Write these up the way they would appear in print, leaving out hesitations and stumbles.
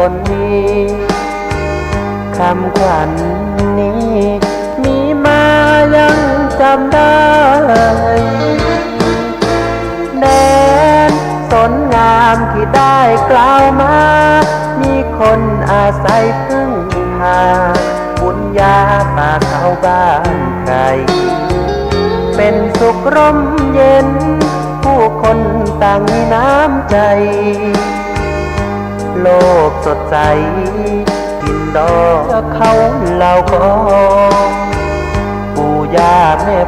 คนนี้คำขวัญนี้มีมายังจำได้แดนสนงามที่ได้กล่าวมามีคนอาศัยพึ่งพาบุญญาป่าเขาบ้านใครเป็นสุขร่มเย็นผู้คนต่างมีน้ำใจโลกสดใสกินดอกเขาเหล่าก็ปู่ย่าแม่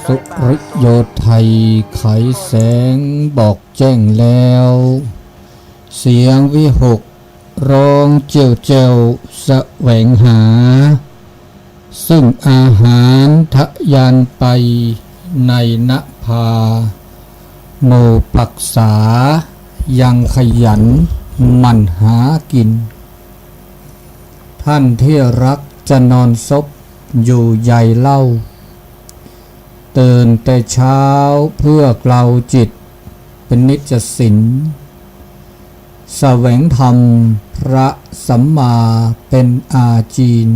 สุริโยไทยไขแสงบอกแจ้งแล้วเสียงวิหกร้องเจียวเจียวแสวงหาซึ่งอาหารทะยานไปในนภาโมปักษายังขยันมันหากินท่านที่รักจะนอนซบอยู่ใหญ่เล่าตื่นแต่เช้าเพื่อเกลาจิตเป็นนิจสินแสวงธรรมพระสัมมาเป็นอาจีน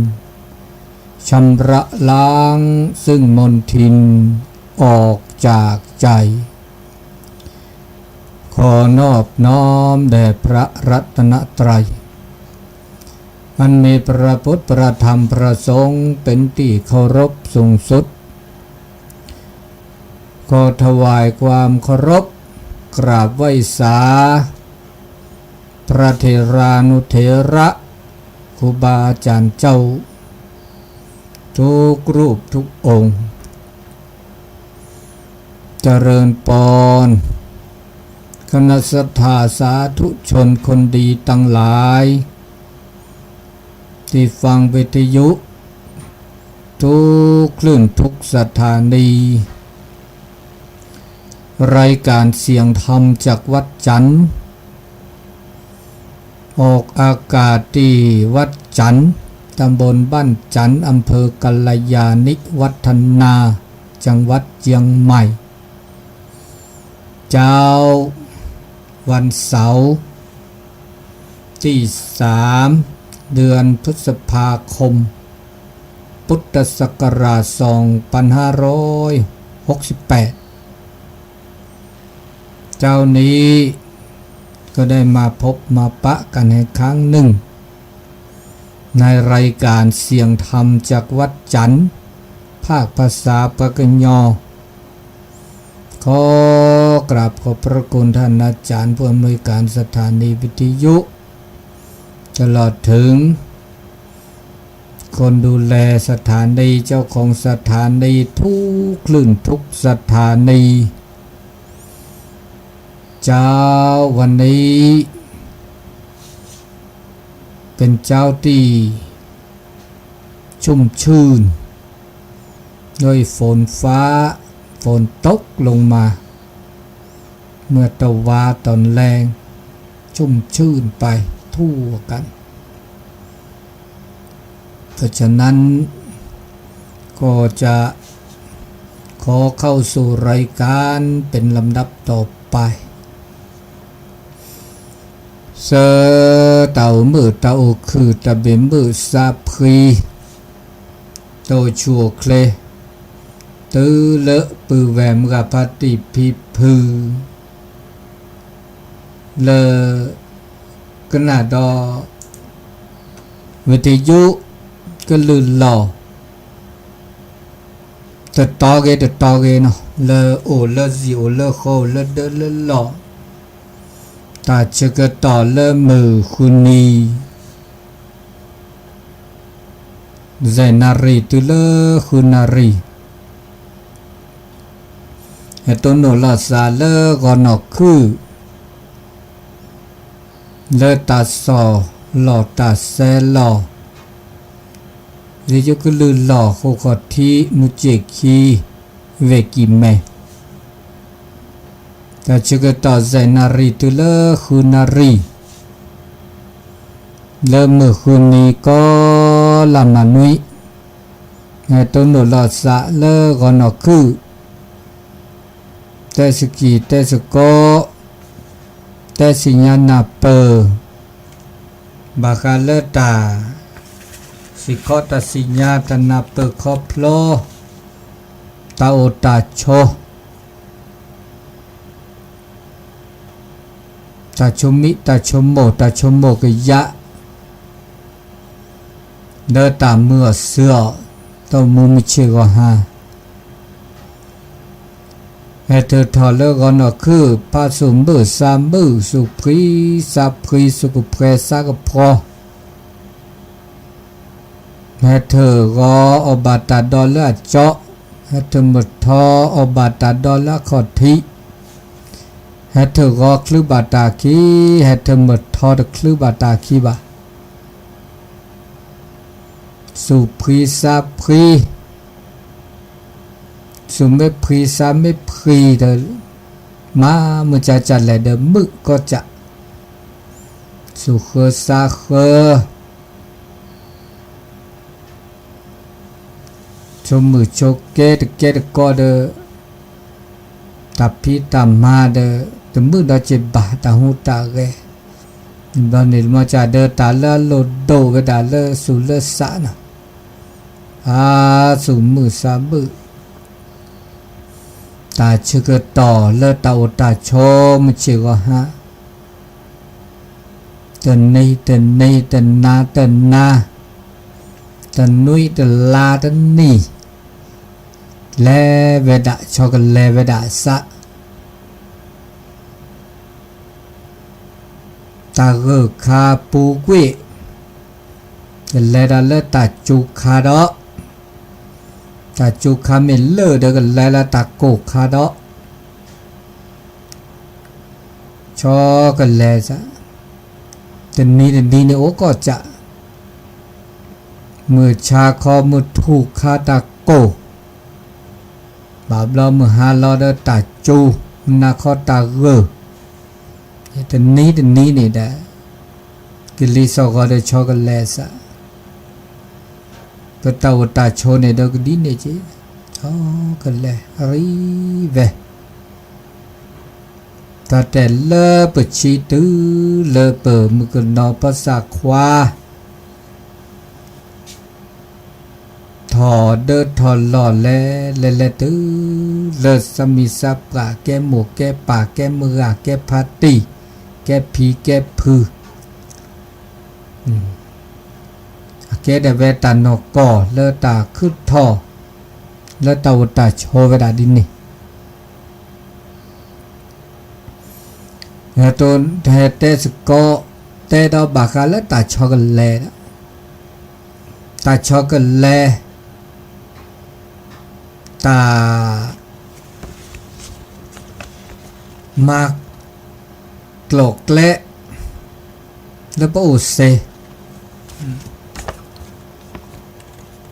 ชำระล้างซึ่งมลทินออกจากใจขอนอบน้อมแด่พระรัตนตรัยอันมีพระพุทธพระธรรมพระสงฆ์เป็นที่เคารพสูงสุดขอถวายความเคารพกราบไหว้สาพระเถรานุเถระครูบาอาจารย์เจ้าทุกรูปทุกองค์เจริญปอนคณะสัทธาสาธุชนคนดีตั้งหลายที่ฟังวิทยุทุกคลื่นทุกสถานีรายการเสียงธรรมจากวัดจันทร์ออกอากาศที่วัดจันทร์ตำบลบ้านจันทร์อำเภอกัลยาณิวัฒนาจังหวัดเชียงใหม่เจ้าวันเสาร์ที่3 เดือนพฤษภาคมพุทธศักราช2568เจ้านี้ก็ได้มาพบมาปะกันในครั้งหนึ่งในรายการเสียงธรรมจากวัดจันทร์ภาคภาษาปากญอขอกราบขอบพระคุณท่านอาจารย์ผู้อำนวยการสถานีวิทยุตลอดถึงคนดูแลสถานีเจ้าของสถานีทุกคลื่นทุกสถานีเจ้าวันนี้เป็นเจ้าที่ชุ่มชื่นด้วยฝนฟ้าฝนตกลงมาเมื่อตะวาตอนแรงชุ่มชื่นไปทั่วกันเพราะฉะนั้น ก็จะขอเข้าสู่รายการเป็นลำดับต่อไปเสเต่ามือเต่าคือตะเบมือซาพรีโตชัวเคลตือเลอะปือแวมกับปฏิพิพือเลอกระนาดอวิทยุก็ลือหล่อแต่ตอเกเนาะเลอโอเลอซิโอเลอโคเลอเดเลอหล่อตาเชกต่อเลอมือคุณนีเจนารีตุเลอคุณนารีเฮตุนโนลาซาเลอกอนอคือเลอตาซอหล่อตาเซหล่อเรียกลือหล่อโคขอที่มุเจคีเวกิเมแต่เชกต่อเจนารีตุเลอคุณนารีเลอมือคุณนีก็ลามานุยเฮตุนโนลาซาเลอกอนอคือแต่สกีแต่สโกแต่สิญานาเปบาคาเลตาสิโคตาสิญาตนาเปคอพโลตาโอตาโชตาชมิตาชมโมกยะเดตาเมื่อเสือตมุมิเชกฮาเฮเธอทอเลกอนคือพาสุมบือสามบือสุพรีสาพรีสุกุเพรสากพอเฮเธอก็อบาตาดอลลาเจาะเฮเธอมทออบาตาดอลลาขอทิเฮเธอก็คลือบาตาคีเฮเธอมทอตะคลือบาตาคีบะสุพรีสาพรีสุไม่พรีสาไม่พรีเดมาเมื่อจะจัดแหละเดมึกก็จะสุเคซาเคชมมือโชเกตก็เดตับพีตามมาเดตมือดาเจ็บบาตาหูตาเกตอนนี้มาจะเดตาเลโลโดเวดาเลสุเลสานะสุมือสามมือตาชกต่อเลตาโอตาโชมเชกฮะเตนนาเตนนุยเตลาเตนนี่เลเวดาชกเลเวดาสะตาเกคาปูกุยเลดาเลตาจูคาดอตาจูคาเมลเลอเดกันไลลาตาโกคาดอชอกันเลซะแต่นี้โอก็จะมือชาคอมือถูกคาตาโกบาบลอมือฮาลอเดตาจูนาคอตาเกแต่นี้นี่ได้กิลิสก็ได้ชอกันเลซะก็ตาวตาโชเนดอกดีเนจีกันเลยรีเวตาแต่เลปชีตือเลเปมือกนอภาษาควาถอเดถอหล่อเลตือเลสมิสับกะแกหมูแกปากแกมือแกพัตติแกผีแกพือเกเดเวตานกอเลตาขึ้นทอเลตาวตาโชเวดาดินนี่เฮตุนเฮเตสโกเตดอบากาเลตาชอกันเลตาชอกันเลตามากโกลกเละแล้วปะอุเซ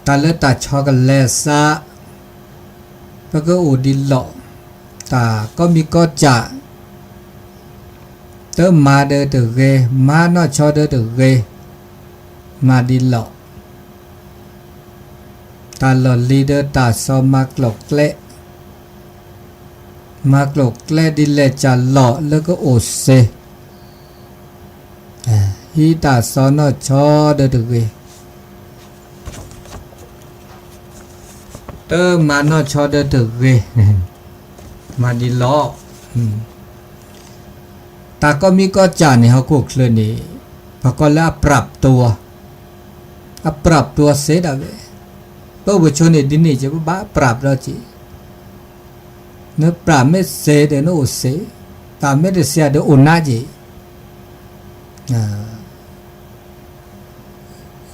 ตาเลตาชอกันเลซะแล้วก็อูดินหล่อตาก็มีก็จะเติมมาเดอเตเกมานอชอเดอเตเกมาดินหล่อ ตาหลอดลีเดอร์ตาซอมากหลอกเละมากหลอกเละดิเลจะหล่อแล้วก็โอเซฮีตาซอนอชอเดอเวเตอร์มานอชอเดอเวมาดีล้อตาก็มีก็จานนี่เขาคุกเลยนี่พอก็แล้วปรับตัวปรับตัวเสร็จแล้วเป้าบุชนนี่ดินนี่จะบ้าปรับแล้วจีเนื้อปรับไม่เสร็จเดี๋ยวนู้เสร็จตาไม่ได้เสียเดี๋ยวอุ่นน่าจี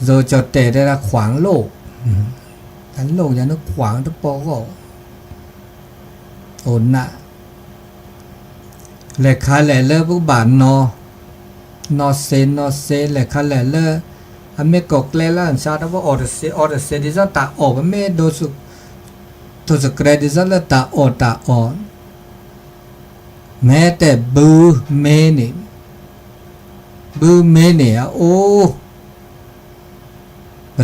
โจจดเตะได้ละขวางโลกทั้งโลกอย่างนั้นขวางทุกปอก็อุ่นน่ะเลยขาแหล่เลิกพวกบานนอเซเลยขาแหล่เลิกอเมริกกเลยแล้วชาติว่าออร์เซดิซาตาออกไม่โดสุตัวสเกรดิซาแล้วตาออนแม้แต่บูเมนี่โอ้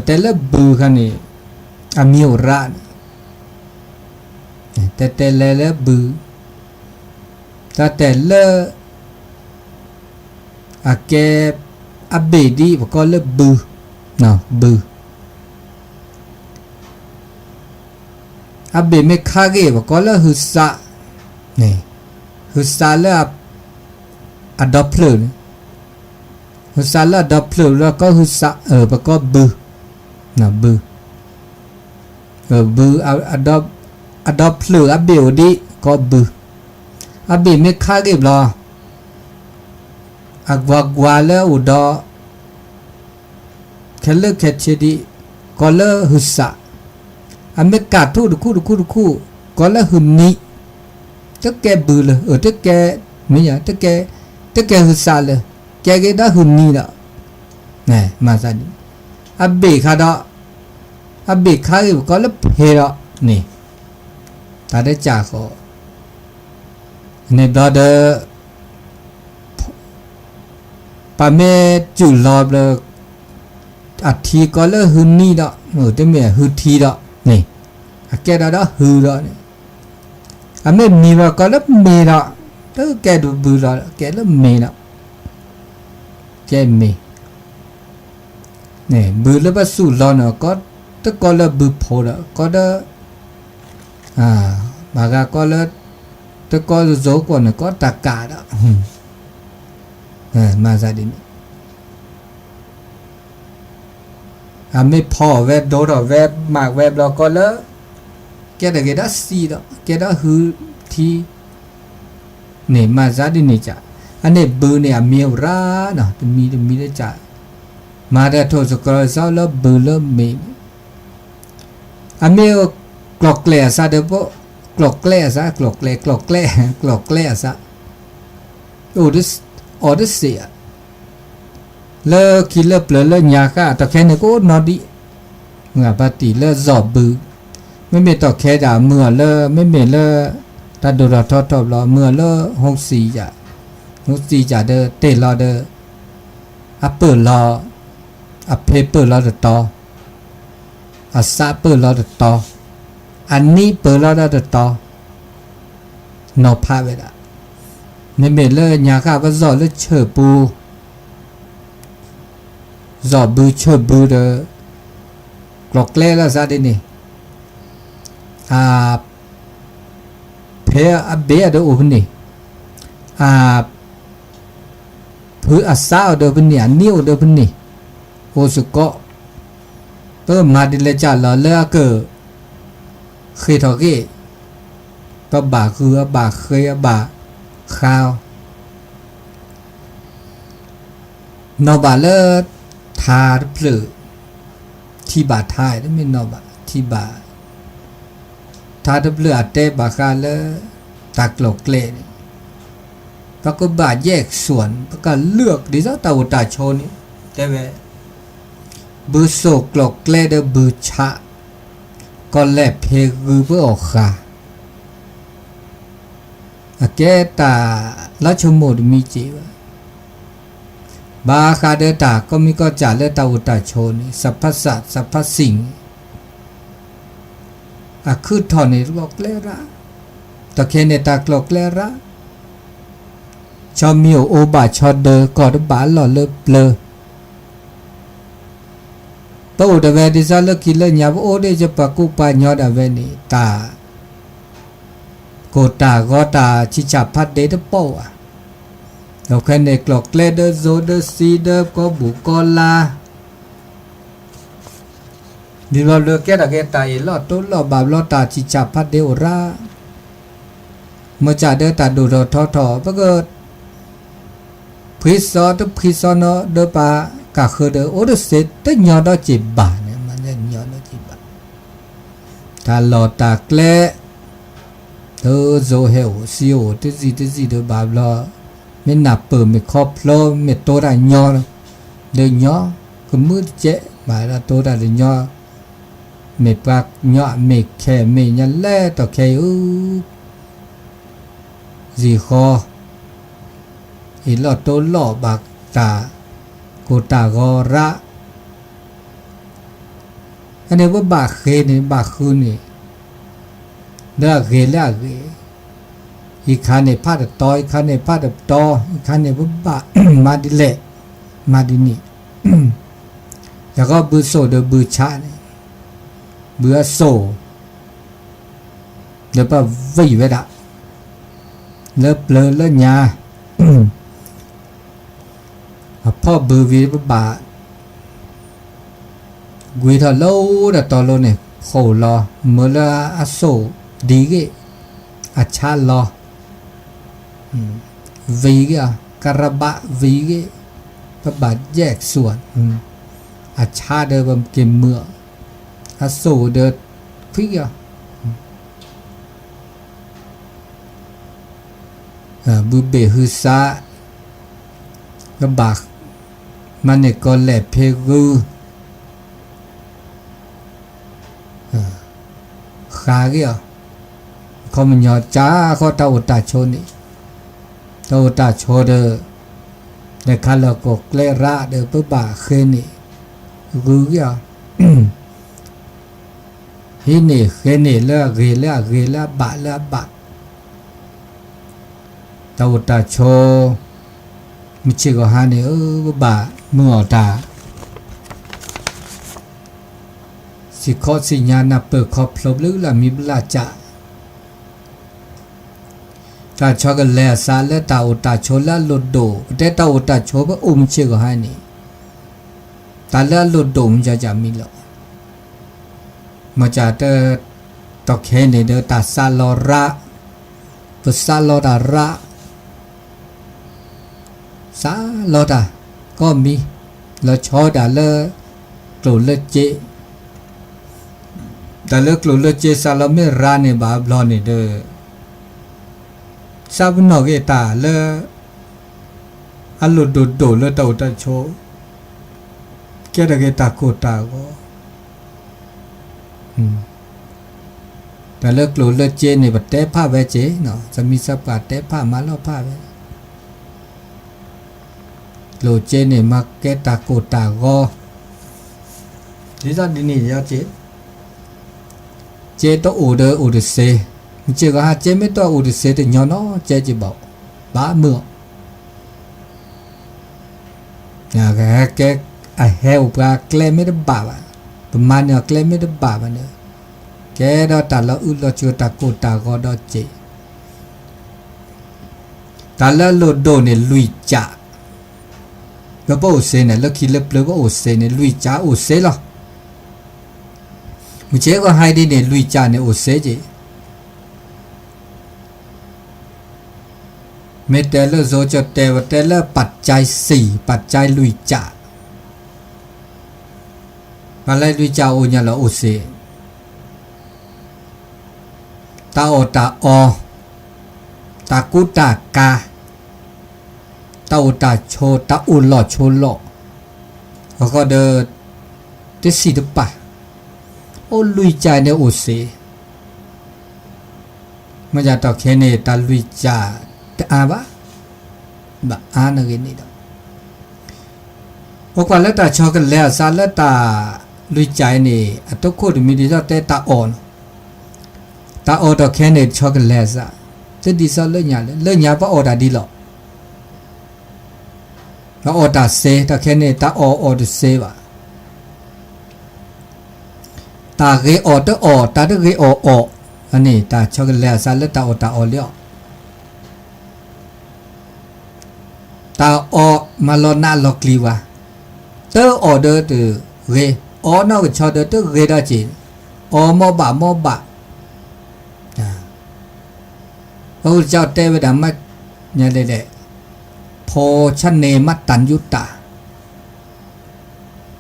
แต่ละบูกันนี่อามิวระแต่ละบูแต่ละอาเกอเบดีพวกก็ละบูเนาะบูอาเบไม่ค่าเก็บพวกก็ละหุสะนี่หุสะละอะดอปเพลนหุสะละดอปเพลนแล้วก็หุสะพวกก็บูเนาะบูอะดอปเพลนอาเบอดีก็บูอาเบไม่ค่าเก็บหรอagwa le udo khelle khechedi kola husa ameka tu du ku kola hunni teke bule teke miya teke husa le ke da hunni da ne ma sa ni abe kha da abe kha kola phe da ni ta de cha kho ne da deปาเมจุลอบเลยอัฐีก็เลยหืนนี่ดอกแต่เมื่อหืนทีดอกนี่แกดอกหืนดอกนี่เมื่อมีว่าก็เลยมีดอกแต่แกดูบูดอกแกเลยมีดอกแกมีนี่บูเลยว่าสู้รอเนาะก็แต่ก็เลยบูพอดอกก็ได้บางก็เลยแต่ก็โจกว่าเนี่ยก็ตะกาดอกมาซาดินไม่พอเว็บโดดเว็บมากเว็บเราก็เลยแกได้สีดอกแกได้หือทีเนี่ยมาซาดินนี่จ้ะอันนี้เบอร์เนี่ยมีราเนาะมีได้จ้ะมาได้โทรสกอร์เศร้าแล้วเบอร์แล้วมีอันนี้กลอกแกล้ซะเดี๋ยวพวกกลอกแกล้ซะกลอกแกล้ซะโอ้ดิออเดเสียเลิกคิดเลิกเปลือยเลิกยาค่ะต่อแค่นี้ก็นอนดิเมื่อปฏิเลิกจอบบือไม่มีต่อแค่ด่าเมื่อเลิกไม่มีเลิกถ้าดูเราทอดรอเมื่อเลิก64จะเด้อเตะรอเด้อเปิดรอเพเปิดรอเด้อต่อซาเปิดรอเด้อต่ออันนี้เปิดรอเด้อต่อนอพาเวลาในเมลเลอร์ยาข้าว่าจอดเลยเชื่อปูจอดบูเชื่อบูเดอกลอกเล่แล้วซะดินี่เพอเบียเดออุปนี่ผือสาวเดอปนี่นิ้วเดอปนี่โอสุกะเพิ่มมาดิเลจ่าละเลือกเกอเคยทอกี้ก็บ่าคือบาเคยบ่าข้าวนอบาเลทาเปลือที่บาทายนั่นไม่นอบาที่บาทาเปลือเตบาคาเลตากลกเลนแล้วก็บาแยกส่วนแล้วก็เลือกดิจ้าตาอุตาโชนี่แต่เวบือโศกลกเลเดบือชะก็แลเพกือเพื่อออกขาแกตาลัชโมดมีจีวะบาคาเดตาก็มีก็จ่าเลตาอุตาโชนสัพพสัตสัพพสิ่ง คือถอนในกลอกเลระตะเคในตากลอกเลระชอมิวโอบาชอเดอกอดบาหล่อเลเปลปะอุดเวดิซาลกิเลญาโอเดจะปะกุปะญอดเวนิตาโกตาโกตาชิจับพัดเดตโปอะเราแค่ในกลอกเลเดโซเดซีเดก็บุกอลาดิเราเลือกแค่ตะแค่ตายลอดต้นลอบบาลอตาชิจับพัดเดโอราเมื่อจ่าเดตาดูดทอทอปะเกิดพิซซอตพิซซอนเดปากะคือเดโอเดเซตญอดจิบาเนี่ยมันจะญอดจิบาถ้าลอตาแกลเธอโซเฮลซิโอติซิเดบาบลอไม่นับเปิดไม่ครอบโลไม่โตได้ญอเดญอก็มืดเจมาละโตได้เดญอไม่ปากญอไม่แค่ไม่ยันแลต่อแค่จีคออีหลอดโตหล่อบักตาโกตากอระอันนี้ว่าบากเคนี่บากคืนนี่เด้อเกล่าเกอีกคันนี่พาดตอยคันนี่พาดตออีกคันนี่ว่าบา มาดิเละมาดินี่ แล้วก็บือโซเดบือชาเนี่ยเบือโซเดี๋ยวป่ะวิ่งไปละเลิกเลิกเลิกยาพ่อบือวีบากุยทะโลแต่ตอนโลเนี่ยโหรอเมื่อละอโศดีกอาชาลอวีกการะบะวีกบาแยกส่วนอาชาเดิมเกมเมื่ออโศเดินฟิกบูเบฮือซากบากมันเนี่ยก็แหลเพกูขาเกี่ยวเขามันยอจ้าเขาตาอุตาโชนี่ตาอุตาโชเดอในคันละกกเลระเดอปุ๊บบาเคนี่กูเกี่ยวฮินี่เคนี่เลือกเกลบะเลือกบะตาอุตาโชมิชิโกฮานี่บะมือตาสิขอสิญาณเปิดขอบพลบหรือละมีบลาจะตาชอกันแลซาและตาอุตาโชละลดโดแต่ตาอุตาโชบอุมชิโกฮานี่ตาละลดโดมจะมีหรอมาจากเตตอเคเนเดตาซาลอระปุซาลอดาระซาลอดาก็มีแล้วชอดาเลกลุเลเจแต่เลิกลุเลเจซาลามิราเนบาบลอนี่เดอซาบนอกเอตาเลอัลลุดโดเลตาอุตาโชแกดะเกตาโกตาโกแต่เลิกลุเลเจนี่บัดเตะผ้าเวเจเนาะจะมีสับกาเตะผ้ามาแล้วผ้าเวโลเจเนี่ยมาเกตาโกตาโกดิซาดินี่ยาเจตัวอูเดเซมันเจก็หาเจไม่ตัวอูเดเซแต่ยอนอเจจิบอกบ้าเมื่อแกไอเฮลปลาแกลไม่ได้บาปประมาณเนี่ยแกลไม่ได้บาปเนี่ยแกดอตาละอุลจูตาโกตาโกดอเจตาละโลโดเนี่ยลุยจ่าก็บ่โอเซเนี่ยแล้วคิดเล็บเลยว่าโอเซเนี่ยลุยจ่าโอเซหรอมุเจก็ให้ได้เนี่ยลุยจ่าเนี่ยโอเซเจเมเตลโซจะเตวเตลปัจจัย4ปัจจัยลุยจ่าอะไรลุยจ่าโอเนี่ยละโอเซตาโอตาอตากุตากาตาอุตาโชตาอุลอโชลอแล้วก็เดเตสิดปะโอลุยใจเนี่ยโอเซมาจากตอเคเนตาลุยจาแต่อาบะบะอานะเกนี่ดอกโอกว่าแล้วตาชอกันแล้วซาแล้วตาลุยใจนี่อตุโคดมีดิซาเตตาออน ตาออดแค่เนี่ยช็อกโกแลตซะจะดีซะเลื่อนยาเลยเลื่อนยาปะออดาดีหรอแล้วออดาเซตาแค่เนี่ยตาออดเซวะตาเกออดออตาเกอออันนี้ตาช็อกโกแลตซะแล้วตาออเลี้ยวตาออมาลอนาลอกลีวะเตอออเดอร์ตือเกออนอกชอเดอร์ตือเกดาจีออมอบะพระพุทธเจ้าเตวดามัดเนี่ยเลยแหละโพชันเนมัตตัญยุตตา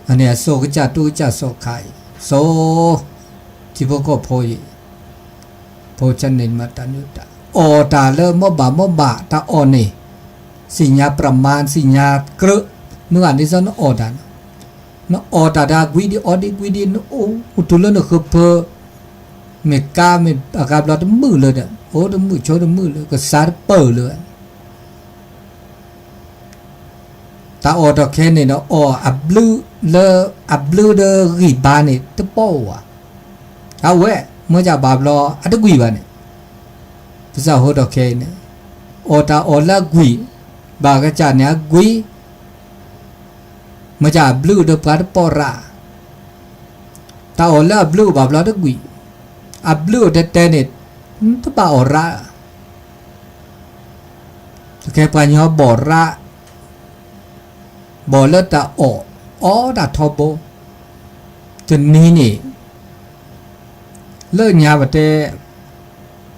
อันเนี้ยโสกจะตุจะโสไข่โสที่พวกก็โพชันเนมัตตัญยุตตาอตาเลมบะตาอนี่สิญญาประมาณสิญญากระเมื่ออันนี้ซะนอดานนอตาดากุยดีอดีกุยดีนโอ้อุตุลนคือเพอเมกาเมอากาบลอดมือเลยเนี่ยโอ้ดมือโชดมือเลยก็สาดเปิดเลยตาออดแค่นี้เนาะออับลูเดรีบานี่ตะโป้อะเอาเว้เมื่อจะบาบลออัตกุยบานี่ภาษาโหดแค่นี้อตาอละกุยบากะจาเนี่ยกุยเมื่อจะบลูเดปาตะปอระตาอละบลูบาบลอตะกุยอับลูเดเตนิตะปาอระแค่ปัญญาบอระบอเลตาอดาทอบจนนี้นี่เลิกยาบเต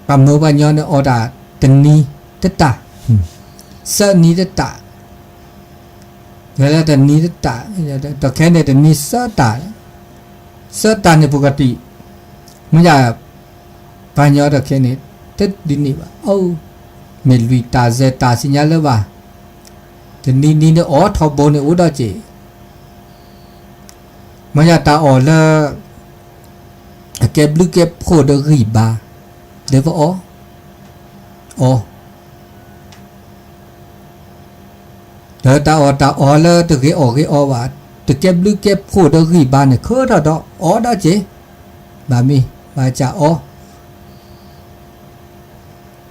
ปั๊มโนปัญญาเนี่ยอดาตนนี้ตตาเสนี้ตตาเวลาตนนี้ตตาแต่แค่เนี่ยตนนี้เสตาเนี่ยปกติมันจะปัญญาแต่แค่นี้ติดดินนี่ว่าโอ้เมลุยตาเซตาสิญญาเลยว่าแต่นี่เนี่ยอ๋อทอบเนี่ยอุดาเจมันจะตาอ๋อละเก็บลึกเก็บโคดรีบาเดี๋ยวว่าอ๋อเดี๋ยวตาอ๋อละตะเกอว่าตะเก็บลึกเก็บโคดรีบาเนี่ยคือดออ๋อดาเจบามีบาจะอ๋อ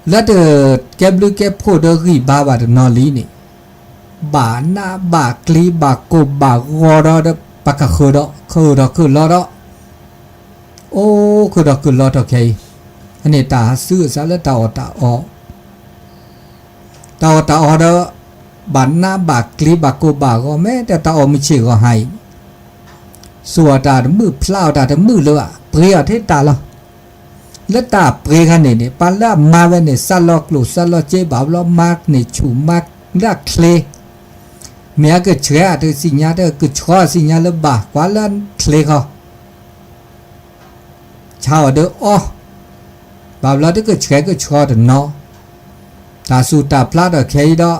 แล้วเดเก็บลึกเก็บโคดรีบาว่าเดนอลีนี่บาหน้าบากลีบากโกบากงอดอปากกะคือดอคือลอดอโอ้คือลอดโอเคอันนี้ตาซื้อซะแล้วตาอดอบาหน้าบากลีบากโกบากก็แม้แต่ตาอไม่เชื่อก็ให้สัวตามือพลาวตามือเลยอ่ะเปรียเทตาละแล้วตาเปรียกันนี่ปาละมาเวนี่ซัลลอกลูซัลลอเจบาลอมากนี่ชูมากลักเคลเมียก็เชื่อเธอสิญญาเธอก็ชอสิญญาละบากว่าละเคลเขาชาวเด้อบาบลาเธอก็เชื่อก็ชอเด้อเนาะตาสูตาพลาดเคยดอ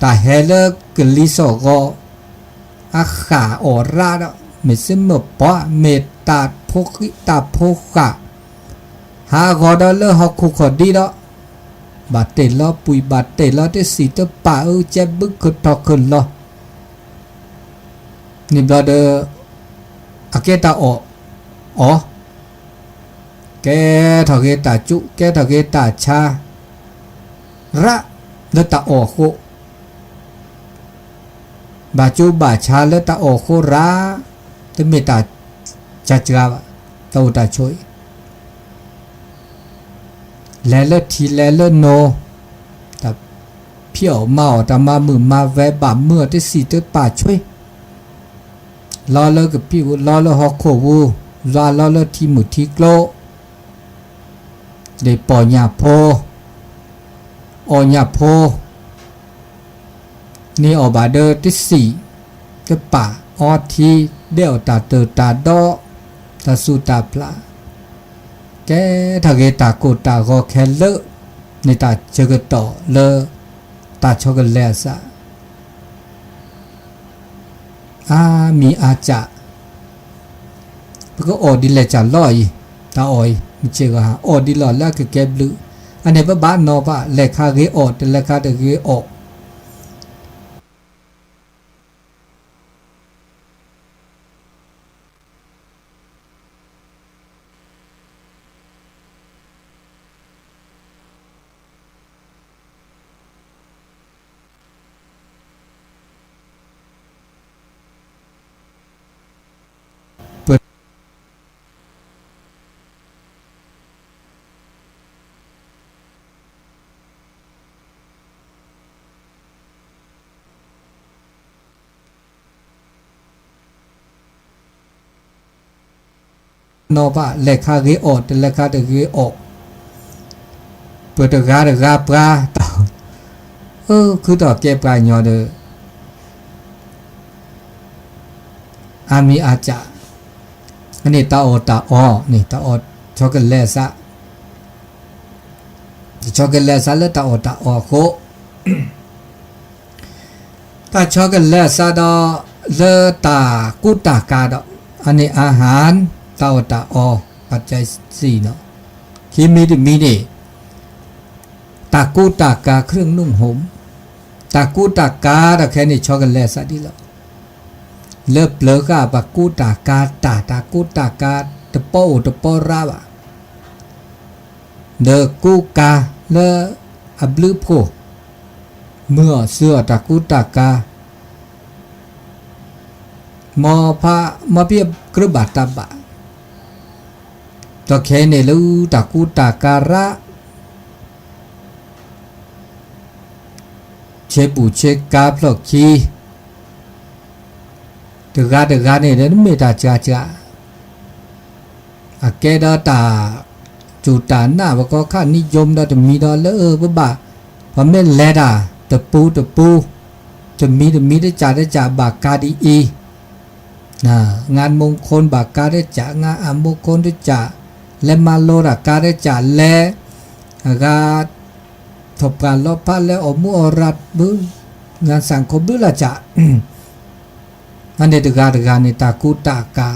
ตาเฮเลกลิโซก็อาขาออราดไม่ซิมปะเมตตาพกิตาพกะหากอดเลฮอกคุขอดีดอบาเตลอปุยบาเตลอเตสีเตป่าเจ็บบึกขดขึ้นลอนี่บลาเดอเกตาแกทะเกตาจุแกทะเกตาชาระเลตาโคบาจูบาชาเลตาโคระเตเมตาจัจกาวตาอุตาช่วยแล้วทีแล้วโนแต่เพียวเมาแต่มามือมาแวะบาเมื่อที่สีเตป่าช่วยรอแล้วกับพี่รอแล้วฮอกโควูรอแล้วที่มือที่โกลเดปอยาโพนี่อบาเดอร์ที่สี่เตป่าออทีเดลตาเตอตาดอตาสุตาพลาแกทะเกตาโกตาก็แค่เลอะในตาเจกต่อเลอตาช็อกโกแลตซะมีอาจะก็อดีเลยจะลอยตาออยมีเจก็หาอดีลอแล้วก็แกบลืออันนี้บ้านนอว่าเลขาเกอแต่เลขาเดเกอ นอปะเลขาเกอดเลขาเดเกออกเปิดกาเดกาปลาต่อคือต่อเก็บปลาหยอเดอามีอาจาอันนี้ตาโอตาออนี่ตาออช็อกโกแลตซะช็อกโกแลตซะแล้วตาโอตาออโคตาช็อกโกแลตซะดอเลตากุตากาดออันนี้อาหารตาโอตาออปัจจัย4เนาะคิมีดิมีนี่ตากุตากาเครื่องนุ่งห่มตากุตากาดอแค่นี้ช็อกโกแลตซะดีแล้วเลิบเลอกาบากูตากาตากูตากาตะโปราบะเดกูกาเลอับลือโพเมื่อเสื้อตากูตากามอพะมาเปียบกระบาตาบะตะเคเนลูตากูตาการะเชปูเชกาพลอกคีเดกาเนี่ยเดินไม่ตาจ้าอาแกดาตาจูตาหน้าว่าก็ข้านิยมดาจะมีดอเลบ่าพอไม่แลดาตะปูจะมีได้จ่าบากาดีอีงานมงคลบากาได้จ่างานมงคลได้จ่าและมาโลรากาได้จ่าและกาทบการลบพัดและอมุอรัดบึงานสังคมบึละจ่าอันเดตกาในตากูตากา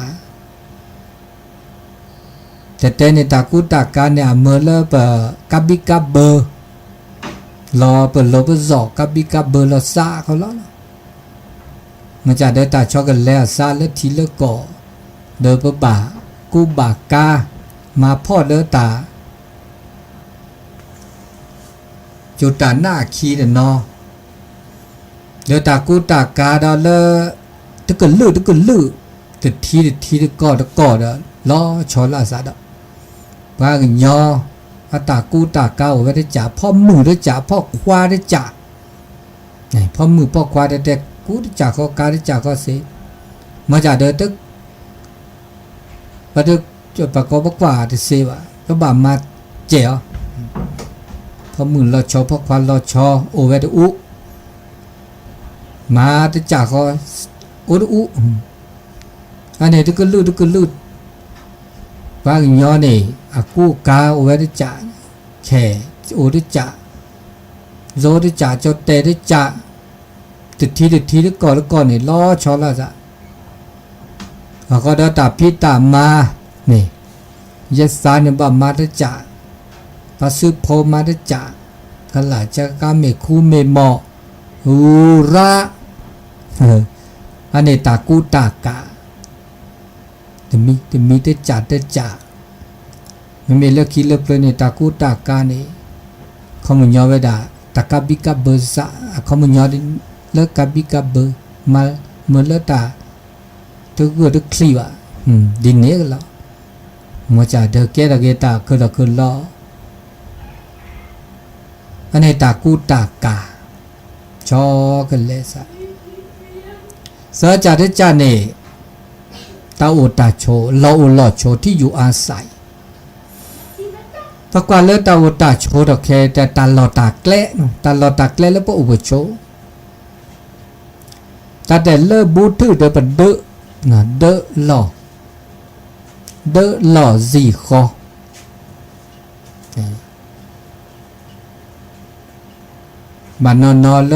แต่ในตากูตากาเนี่ยเมื่อเลิกกับบิกับเบอร์รอเปิดรอเปิดจอกกับบิกับเบอร์เราซาเขาแล้วมันจะได้ตาช็อกกันแล้วซาแล้วทีเลิกก่อเดินปะกูบากามาพ่อเดินตาจุดตาหน้าคีเดนอเดินตากูตากาดอเลตะกลือแต่ทีก็ตะกอดล้อชอลาซาดว่ากันยอตากูตากาไว้ได้จ่าพ่อมือได้จ่าพ่อควาได้จ่าพ่อมือพ่อควาได้แต่กูได้จ่าก็กาได้จ่าก็เสมาจ่าเดินตึกประเดี๋ยวจุดประกอบกว่าได้เสวะก็บ่ามาเจ๋อพ่อมือเราชอพ่อควาเราชอโอเวดอุมาได้จ่าก็อุอันนี้ตะกลือว่าอย่างย้อนนี่อากูกาโอเวได้จ่าแค่โอได้จ่าโซได้จ่าเจ้าเตได้จ่าติดทีแล้วก่อนนี่ล้อชอละจ้ะแล้วก็ได้ตาพี่ตามมานี่ยศาเนี่ยบ่มาได้จ่าปาซึโพมาได้จ่ากันหลายจะกาเมคูเมมอฮูระอันนี้ตากูตากาแต่มีได้จ่าไม่มีเลือกคิดเลือกเลยในตากูตากานี่เขามันย่อไว้ด่าตากาบิกาเบอร์ซะเขามันย่อเลือกกาบิกาเบอร์มาเมื่อเลือกตาตัวกูตัวคลีวะดินเนี้ยกันแล้วมัวจ่าเดเกตาเกตาคือล้ออันนี้ตากูตากาชอกันเลยซะเสือจ่าได้จ่าเนี่ยตาโอตาโชลอโอลอโชที่อยู่อาศัยปกว่าเลือตาโอตาโชดอกแค่แต่ตาลอตาแกล้แล้วพออุปโชตาแต่เลือบูทื่อเดปเดนะเดลอจีคอมันนอเล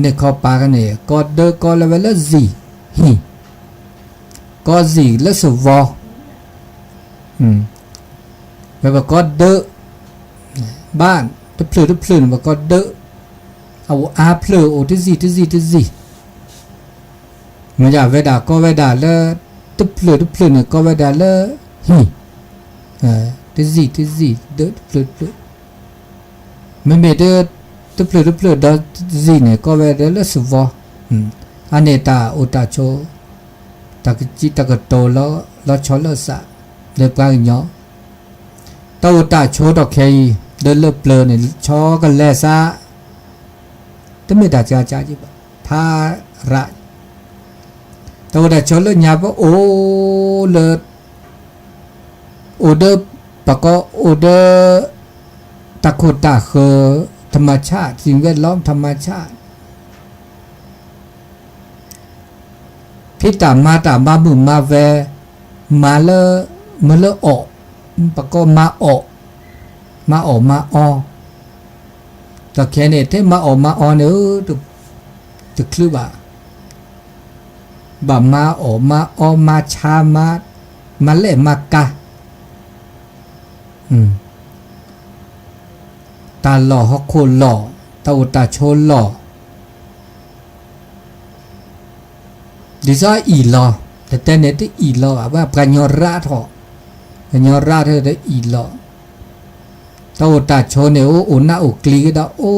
เนี่ยเขาปากันเนี่ยก็เดก็เลเวลจีก็จีเลสวอแบบก็เดบ้านตะพลืนแบบก็เดเอาอาพลือโอที่จีมันจะเวดาก็เวดาเลตะพลืนเนี่ยก็เวดาเลที่จีเดพลืไม่เดตะพลืนดอจีเนี่ยก็เวดาเลสวออันนี้ตาโอตาโชตากจิตากโตแล้วชอลสะเล็บกางเนาะตาโอตาโชดอกเคเดินเล็บเปลือเนี่ยชอกันแลซะแต่ไม่ได้จ่าจิบพาระต ตัวแต่ชนเลยหยาบว่าโอ้เลิศโอเดอร์ปะก็โอเดอร์ตะโคตาคือธรรมชาติสิ่งแวดล้อมธรรมชาติพี่ตามมามือมาแวมาเลออกปะก็มาออกมาออแต่แค่นี้ที่มาออเนี่ยตึกคลือบ่มาออกมาออมาชามาเล่มากะตาหล่อฮอกโคหล่อตาอุตาโชหล่อดิซาอีหล่อแต่เนี่ยที่อีหล่อว่าปญญราทอปญญราเธอได้อีหล่อตาอุตาโชเนี่ยโอ้หน้าอกลีก็ได้โอ้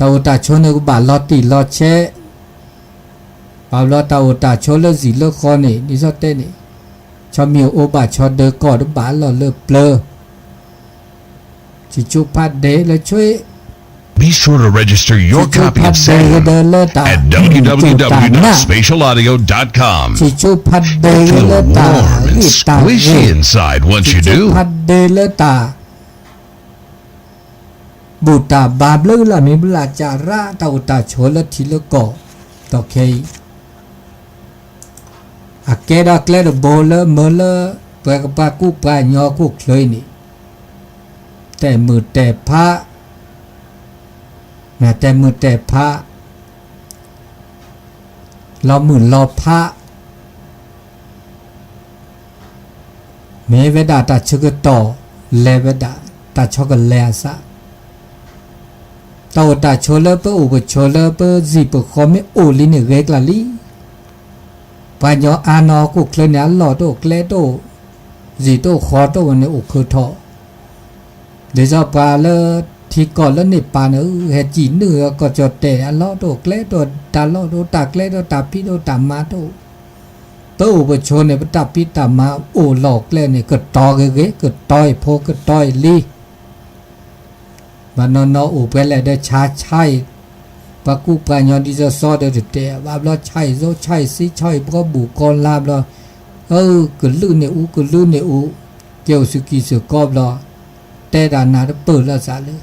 ตาอุตาโชเนี่ยก็บาลอตีลอเชบาลอตาอุตาโชเลสีเลคอเนี่ยดิซาเต้เนี่ยชอบมีโอบาชอเดอก่อดบาลอเลเปลอจิจูพัดเดเลยช่วย Be sure to register your copy of Sam at www.spatialaudio.com. Feel warm and squishy inside once you do. พัดเดเลตาบูตาบาบเลละมีบลาจาระตาอุตาโชลทิลก่อตอเคอาเกดาเคลดโบเลเมเลเปกปากูปาญอกูเคยนี่แต่มือแต่พระแม้แต่มือแต่พระเราหมื่นรอพระเมเวดาตาชกต่อเลเวดาตาชกแลซะตาตาโชเลเปอุปโชเลเปจีปคอมโอลินเรกลาลีปะญออานอกุเคลเนลอโตเคลโตจีโตคอโตวันอุคือทอเดจาปาเลที่ก่อนแล้วนี่ปานเฮจีเนื้อก็จดแต่ลอโตเคลโตตาลอโตตาเคลโตตาพิโตตามาโตเปอุปโชเนี่ยตาพิตามาโอหลอกแล้วเนี่ยก็ตอเกก็ต้อยโพก็ต้อยลีมันนออุเปแลได้ชาใช่ปะกูปะญอดิจะซอเดเตะว่าบ่ใช่โซใช่สิใช่เพราะบุกรลาบลก็ลื่นเนี่ยก็ลื่นเนี่ยเกี่ยวสุกีสุกอบลอแต่ดานาเปิดแล้วซะเลย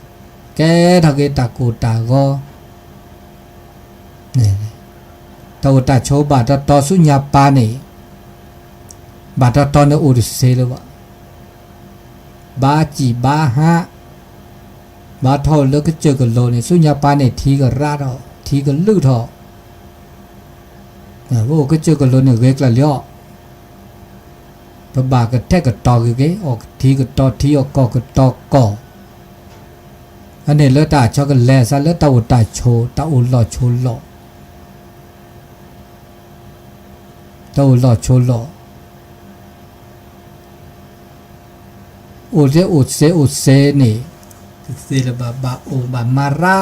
แกทะเกตะกูตาก็นี่ตะตะโชบาตะตอสุญญาปานี่บาตะตอเนี่ยอุริเซเลวะบาจีบาฮะบาทอเลิกเจอกันโลเนี่ยสุญญาปาเนี่ยทีก็ราดทีก็ลื้อทอว่าก็เจอกันโลเนี่ยเวกละเลี้ยปะบาก็แทกก็ตอกเกออกทีก็ตอทีออกกอก็ตอกกออันนี้เลตาชอกันแลซะเลตาอุตาโชตาอุลอโชลอตาอุลอโชลออุเซนี่สิลบาโอบามาระ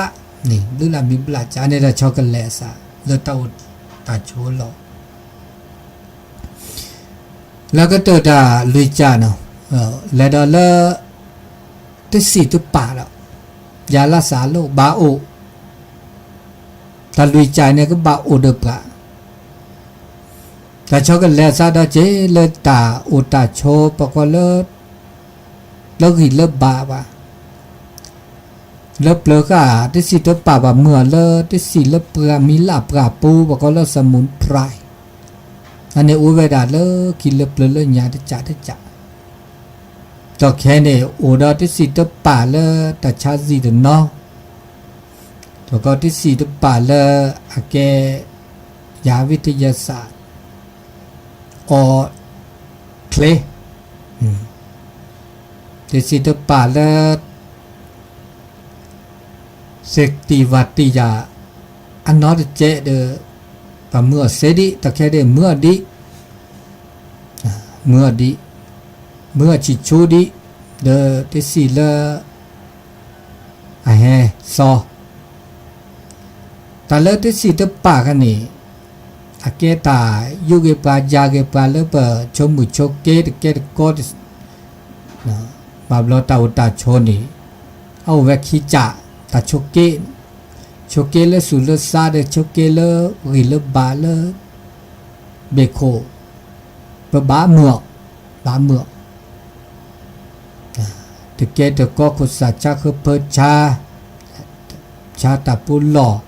นี่ลือละมีบลาจาเนี่ยละชอกันแลซะเลตาอุตาโชลอแล้วก็ตัวดาลุยจาเนาะแล้วดอเลติสิตุปาแล้วยาละสาโลบาโอตาลุยใจเนี่ยก็บาโอเดปะแต่ชอกันแลซาดาเจเลตาอุตาโชปะก็เลหิเลบาวะเลเปลือกะติสิตุปาบะเมื่อเลติสิเลเปลือมีลาปราปูปะก็เลสมุนไพรอันนี้อุเวดาเลกิเลเปลือเลญาติจ่าต่อแค่เนี่ยอุดาที่สิตป่าเลแต่ชาซีดนอตัวก็ที่สิตป่าเลอาแกยาวิทยาศาสตร์อเคลที่สิตป่าเลเสกติวัติยาอันนอตเจเดปะเมื่อเสดิต่อแค่เดเมื่อจิชูดิเดติสิเลอะเฮซอตาเลติสิตปากันนี่อาเกตายุเกปายาเกปาเลเปชมุชเกตเกตโกดนะบาบลอตาอุตาโชนี่เอาเวคิจาตาโชเกช cho kê lơ sù lơ xa để cho kê lơ ghi lơ bá lơ bê khổ và bá mượn thực kê được có cuộc xả cha khơ pơ cha ta bù lò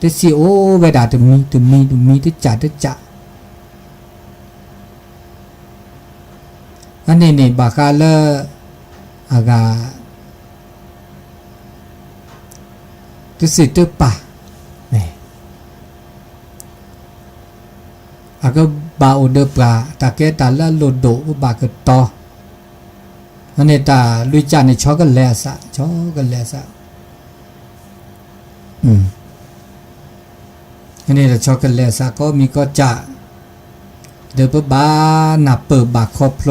thế xì ô về đà từ mi thế chả anh này bà ca lơ aga thế xì tư bà này aga bà ô đơ bà ta kê ta lơ lô đổ của bà cực to anh này ta lui cha này cho cái lẹ sa anh này là cho cái lẹ sa có mi có chảเดี๋ยวบ้าหนับเปิดบาคอพโล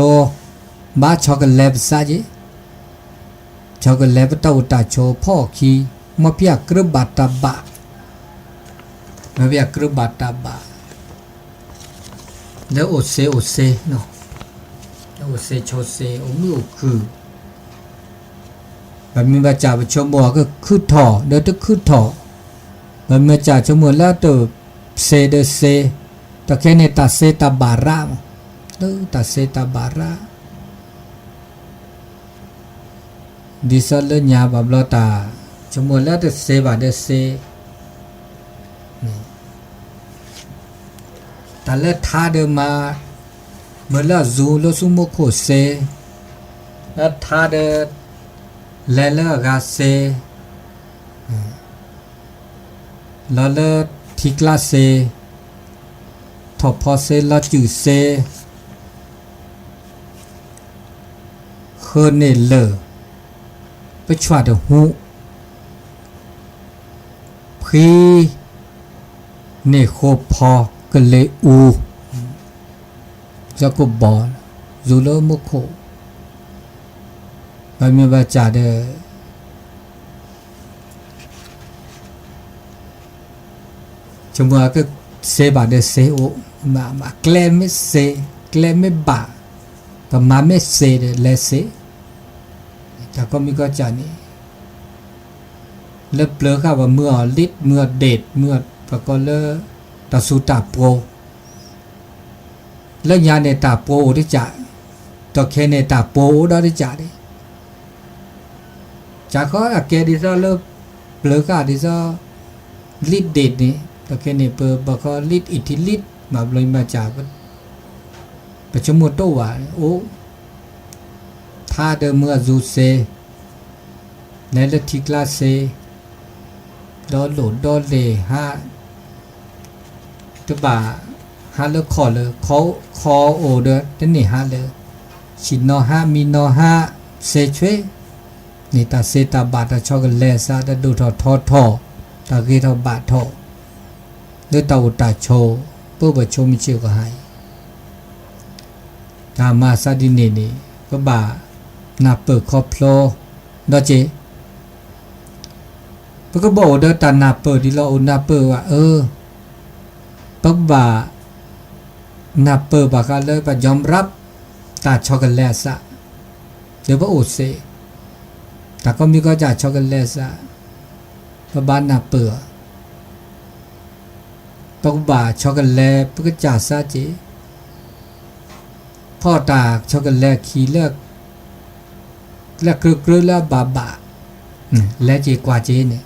บ้าช็อกโกแลตซะจีช็อกโกแลตเต้าตาโชพ่อคีมาเปียกระบาดตาบะเดี๋ยวโอเซเนาะเดี๋ยวโอเซโชเซโอมือคือแบบมีมาจ่าไปชมบัวก็คือถ่อเดี๋ยวจะคือถ่อแบบมีจ่าชมบัวแล้วตัวเซเดเซตะแค่ในตาเซตาบาระตาเซตาบาระดิสเลญาบับลอตาจมแล้วตะเซบาเดเซตาเลทาเดมาเมื่อละซูโลซุโมโคเซแล้วทาเดเลเลกาเซแล้วเลทิกลาเซทอพอเซลาจือเซเคเนเลไปชวาดหูพีเนโคพอกเลอูจะก็บอลจูเลโมโคไปมีบาจาเดจมัวก็เซบาเดเซโอมาแกลไม่เซแกลไม่บาปมาไม่เซเดเลเซแต่ก็มีก็จานี่เลิกเปลือกค่ะว่าเมื่อลิดเมื่อเดดเมื่อปะก็เลิกตาสูตาโปเลิกยาในตาโปที่จะต่อแค่ในตาโปได้ที่จะดิจากเขาอาเกดิซาเลิกเปลือกค่ะดิซาลิดเดดนี่ต่อแค่ในเปลือกปะก็ลิดอิทธิลิดมาเลยมาจากประชมตัวว่าโอ้ถ้าเดิมเมื่อจูเซในเลทิกลาเซดอโหลดดอเลฮะตัวบ่าฮะเลิกขอเลยคอโอเดอนั่นนี่ฮะเลยชินนอฮะมีนอฮะเซช่วยนี่ตาเซตาบาตาชอกันแลซาตาดูทอตาเกทอบาทอเดือตาอุตาโชเพื่อประชมเชื่อก็ให้ตามาซาดินีนี่ก็บ่านาเปิดคอพโลดอเจเพื่อก็บอกเดินตานาเปิดดิเรานาเปิดว่าปักบ่านาเปิดบากาเลยว่ายอมรับตาช็อกโกแลตซะเดี๋ยวว่าโอเซแต่ก็มีก็จะช็อกโกแลตซะเพราะบ้านนาเปิดปักบ่าช็อกโกแลตเพื่อก็จ่าซะเจพ่อตาช็อกโกแลตขี้เลือกกรึกแล้วบาและเจกว่าเจเนี่ย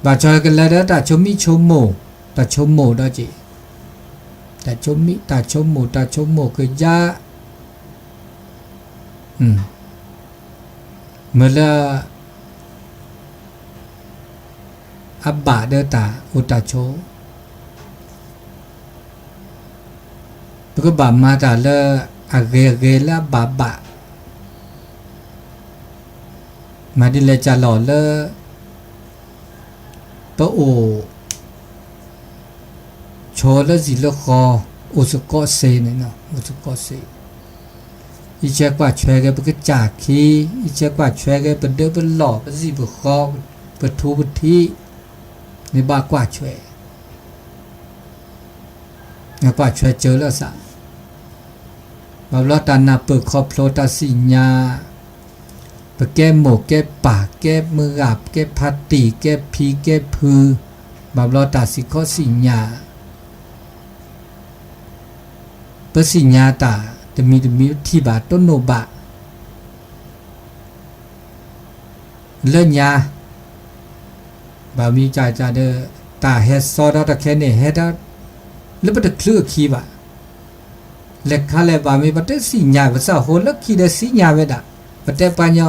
บาช็อกโกแลตตาชมมิชมโมตาชมโมดอเจตาชมมิตาชมโมคือยาเมื่อละอับบาเดตาอุตาโชแล้วก็บามาตาละอาเกละบามาดิเลจาหล่อละปะโอโชละสิละคออุสกอเซเนี่ยนะอุสกอเซอีเจ้ากว่าช่วยกันไปก็จากขีอีเจ้ากว่าช่วยกันไปเดินไปหล่อไปสิไปคอไปทูไปที่ในบ้ากว่าช่วยในกว่าช่วยเจอแล้วสับาลอตานาเปิดคอพโลตาสิญญา ไปแก้หมกแก้ปากแก้มืออับแก้พัดตีแก้พีแก้พือบาบลอตาสิข้อสิญญาเปสิญญาตาจะมีที่บาต้นโนบะเลื่อนยาบามีจ่ายจ่าเดอตาเฮดซอดตะแค่เนี่ยเฮดแล้วบัดเคลือคีบะเล็กคาเลบามีบัดสิญญาภาษาโหลคีเดสิญญาเวดะบัดปัญญา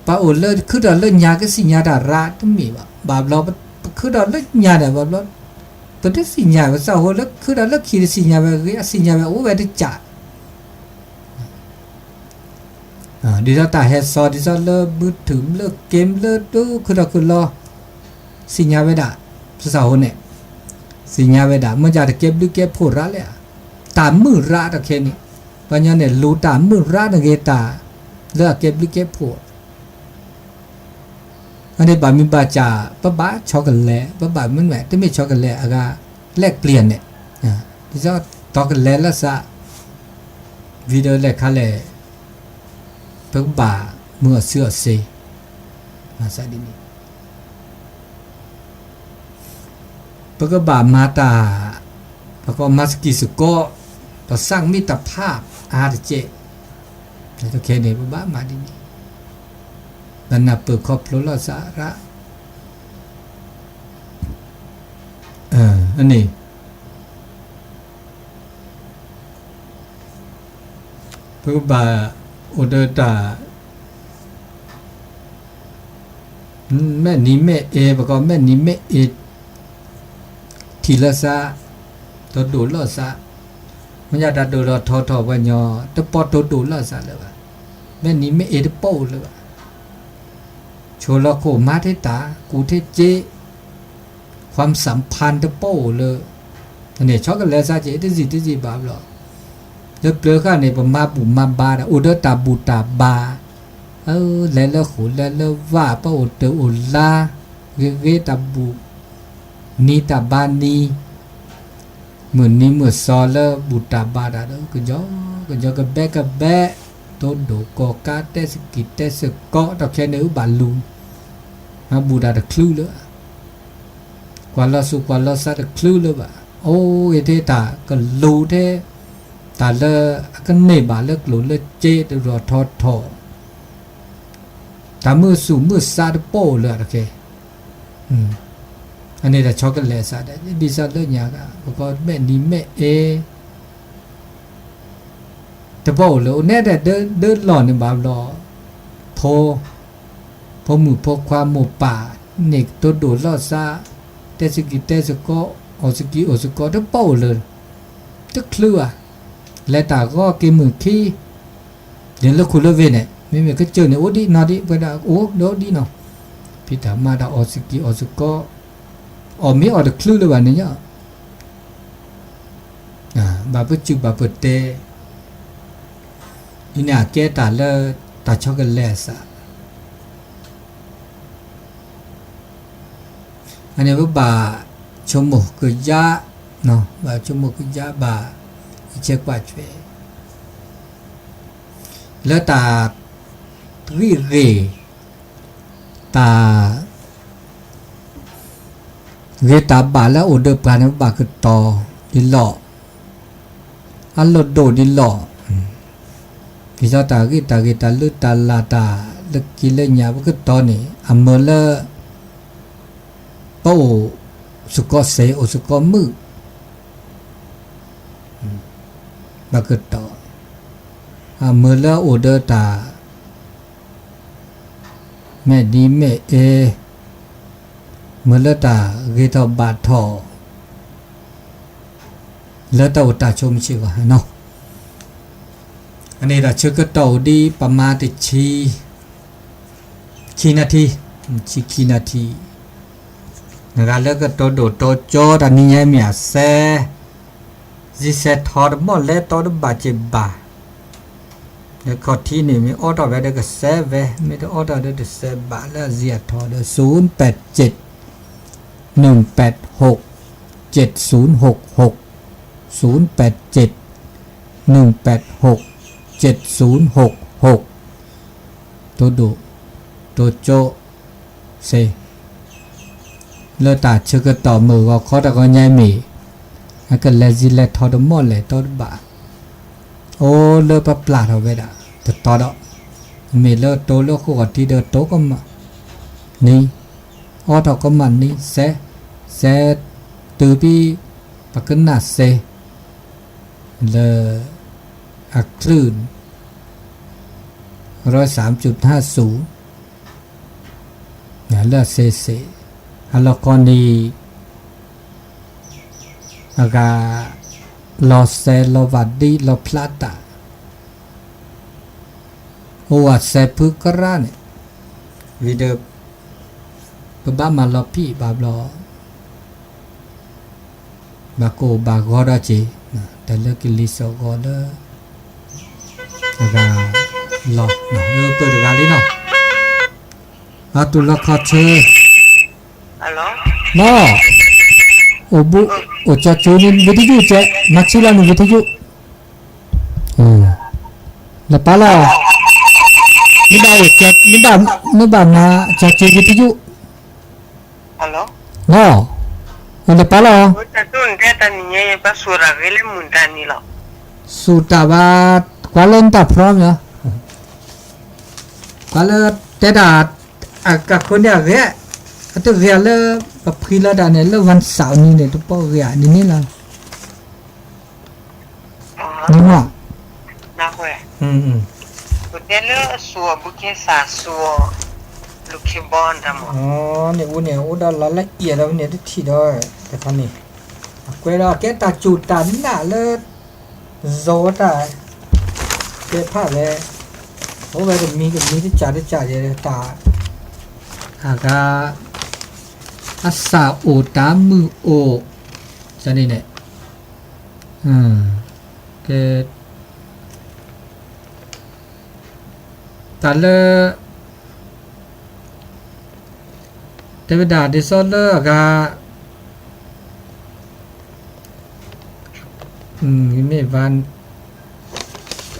ปะโอเลคือดอเลื่อนยาก็สิญญาดาราตมีบะบาบลอคือดอเลื่อนยาเนี่ยบาบลอบัดสิญญาภาษาโหลคือดอเลื่อนคีเดสิญญาเวสิญญาเวโอเวดจ่าดิฉันตาเฮดซอดิฉันเลิกมือถือเลิกเกมเลิกดูคือเราคือรอสิญญาเวดาภาษาโหเนี่ยสิญญาเวดาเมื่อจะเก็บดูเก็บพูดระเลยตามมือระตะแค่นี้ปัญญาเนี่ยรู้ตามมือระตะเกตาเลิกเก็บดูเก็บพูดอันนี้บามีบาจ่าป้าบ้าช็อกกันแหละป้าบ้ามันแหวะที่ไม่ช็อกกันแหละอะไรแลกเปลี่ยนเนี่ยดิฉันต่อกันแล้วละซะวิดีโอแลกเขาเลยเพิ่งบ่าเมื่อเสื้อเซมาซะดินี่เพิ่งบ่ามาตาแล้วก็มาสกิสุโกะต่อสร้างมิตรภาพอาร์เจแล้วก็แค่นี้เพิ่งบ่ามาดินี่บรรณาเปิดครอบครัวสาระอันนี้เพิ่งบ่าโอเดตาแม่นี้แม่เอประกอบแม่นี้แม่เอทีละซะตัวดูละซะมันจะดัดดูละทอวันยอตะปอตัวดูละซะเลยวะแม่นี้แม่เอตะโป้เลยวะโชละโคมาเทตากูเทเจความสัมพันธ์ตะโป้เลยอันนี้ช็อกกันแล้วซะเจที่สิบาบหรอเลือกเลือกกันในประมาบุมาบาอุดตาบูตาบาแล้วขุแล้วว่าป้าอุดอุลาเกตาบูนีตาบานีเหมือนนี้เหมือนซอลบูตาบาดาก็ย่อก็แบะต้นโดกอกาเตสกิเตสเกาะตะแค่เนื้อบาลูมาบูดาตะคลื่นเลยกว่าเราสุกว่าเราซาตะคลื่นเลยบ่โอ้ยเทตาก็ลูเทตาเลกันเนบาเลิกหลุนเลิกเจตรอทอตามือสูมือซาดโป้เลยโอเคอันนี้แต่ช็อกโกแลตซาได้ดิซาเลิกยากะก็แม่นี้แม่เอแต่โป้เลยแน่แต่เดินหล่อนี่บาบลอพอมือพอความหมู่ป่าเนกตัวโดดลอดซาเตสกิเตสก็โอสก็ตะโป้เลยตะคลื่อและตาก็เกมือขี้เดี๋ยวเราคุยเรื่องเนี่ยไม่มีก็เจอเนี่ยโอ้ดีนอดีไปดาโอ้เดี๋ยวดีเนาะพี่ถามมาดาออสก็มีออดคลื่นเลยวันนี้เนี่ยบาปจุบาปเตอีน่าแกตาเลตาช็อกโกแลตซะอันนี้ว่าบาชมกกยะเนาะบาชมกกยะบาเช็คว่าช่วยแล้วตาเรตาบาแล้วโอเดอร์ปลานะบาคือตอดิหล่ออัลโลโดดิหล่อพิซาตาลือตาลาตาลึกกิเลญาบคือตอนี่อัมเมลโปสุกอเซโอสุกอมือบาคือตอเมื่อแล้วโอเดอตาแม่ดีแม่เอเมื่อแล้วตาเกตบาทอแล้วตาอุตาชมชิวะเนาะอันนี้เราเชื่อก็ต่อดีประมาณชีนาทีนะครับแล้วก็ตัวโดดตัวโจตอนนี้ยังมีเซจิเซทอดหมดแล้วตัวบาเจ็บบาแล้วก็ที่นี่มีออโต้ไว้ได้ก็เซฟไม่ได้ออโต้ได้ก็เซฟบาแล้วเสียทอด087 186 7066 ตัวดุตัวโจเซเลอตาชื่อก็ต่อมือก็เขาแต่ก็ย้ายมีแล้วก็เลจิเลทอดหมดเลยตัวบ้าโอ้เลอปะปลาเอาไว้ด่าแต่ต่อดอกมีเลอโตเลอคู่กับที่เดินโตก็มานี่อ๋อดอกก็มันนี่เซตือปีปากกันหน้าเซเลออักคลื่น103.50อย่าเลือดเซฮัลโหลก่อนนี้อากาลอเซลอวัดดีลอพลาตาโอวัดเซพึกระเนี่ยวิดีโอบ้ามาลอพี่บาบลอบาโกบากอราเจแต่เลือกกิลิโซกอเลอากาลอเปิดกาลิเนาะอาตุลคาเชฮัลโหลno obu ocha chunin vidiyu che machila nu vidiyu la pala ni ba na cha chu vidiyu ฮัลโหล no la pala โอ้จะตุ้นแค่ตอนนี้ยังpas suara gele muntani lo sutaba kwalenta from ya kwala teda agak konya ge atau dia le papila dan le wan sau ni ne tu po dia ni lah อ๋อ ni ma นะเว้ยบุเดลสัวบุเคสาสัวลูกเคบอนทำ oh ni u dah la ia dah ni tu thi dah depan ni aku dah ke ta juta ni nak le zo ta ke pha le oh ba mi tu cari je ta agak asa o tamu o jadi ne ke tala tebeda de solo agak ini van